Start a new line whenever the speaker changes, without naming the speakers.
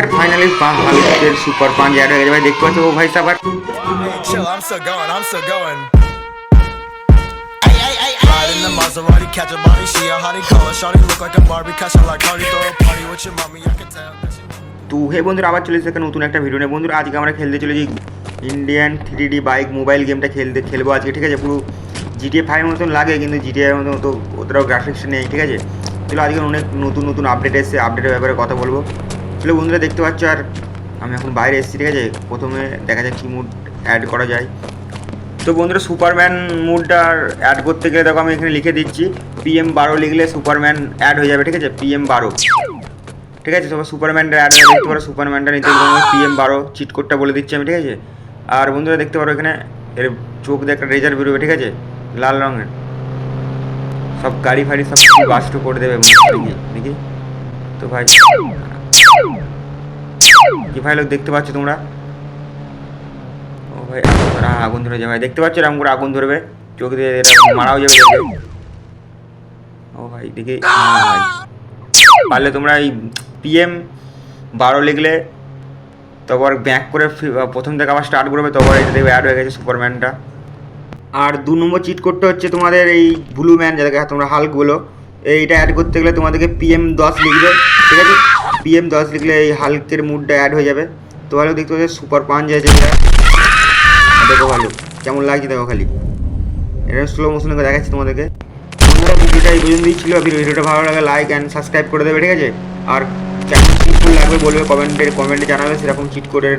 আর finally হালকের super punch add হয়ে গেছে ভাই, দেখতে পাচ্ছ ও ভাই সাবার।
Chill, I'm still going, I'm still going. Ride in the Maserati, catch a body, she a hottie, call her shawty, look like a Barbie, catch her like Cardi, throw a party with your mommy, I can tell that she...
তো হে বন্ধুরা, আবার চলে এসেছে নতুন একটা video নিয়ে। বন্ধুরা আজকে আমরা খেলতে চলেছি ইন্ডিয়ান 3D বাইক মোবাইল গেমটা খেলবো আজকে, ঠিক আছে। পুরো GTA 5 মতন লাগে, কিন্তু GTA মতন তো ওটাও গ্রাফিক্স নেই, ঠিক আছে। চলো আজকে অনেক নতুন নতুন আপডেট এসেছে, আপডেটের ব্যাপারে কথা বলবো। চলো বন্ধুরা দেখতে পাচ্ছ, আর আমি এখন বাইরে এসেছি, ঠিক আছে। প্রথমে দেখা যাক কী মুড অ্যাড করা যায়। তো বন্ধুরা সুপারম্যান মুডটা অ্যাড করতে গেলে দেখো আমি এখানে লিখে দিচ্ছি PM12 লিখলে সুপারম্যান অ্যাড হয়ে যাবে, ঠিক আছে। PM12, ঠিক আছে। সবাই সুপারম্যানটা অ্যাড হয়ে দেখতে পারো, সুপারম্যানটা নিতে PM12 চিট কোডটা বলে দিচ্ছি আমি, ঠিক আছে। আর বন্ধুরা দেখতে পারো এখানে এর চোখ দিয়ে একটা রেজার বেরোবে, ঠিক আছে, লাল রঙের। সব গাড়ি ফাড়ি সব বাস্ট করে দেবে নাকি। তো ভাই কি ভাই লোক দেখতে পাচ্ছ তোমরা? ও ভাই আগুন ধরে যাবে ভাই, দেখতে পাচ্ছ এরকম করে আগুন ধরবে, চোখ দিয়ে মারাও যাবে। ও ভাই দেখি ভাই, পারলে তোমরা এই PM12 লিখলে তারপর ব্যাক করে প্রথম থেকে আবার স্টার্ট করবে, তারপর এটা দেখবে অ্যাড হয়ে গেছে সুপারম্যানটা। আর 2 নম্বর চিট কোডটা হচ্ছে তোমাদের এই ব্লু ম্যান, যাদেরকে তোমরা হাল্ক বলো, এইটা অ্যাড করতে গেলে তোমাদেরকে PM10 লিখবে, ঠিক আছে। PM10 লিখলে এই হাল্কের মুডটা অ্যাড হয়ে যাবে। তো ভালো দেখতে পাচ্ছ সুপার পাঞ্চ আছে এটা, দেখো ভালো কেমন লাগছে দেখো, খালি এটা স্লো মোশনে দেখাচ্ছি তোমাদেরকে। বন্ধুরা ভিডিওটা এই পর্যন্তই ছিল। ভিডিওটা ভালো লাগে লাইক অ্যান্ড সাবস্ক্রাইব করে দেবে, ঠিক আছে। আর কেমন চিট কোড লাগবে বলবে, কমেন্টে জানাবে, সেরকম চিট কোডের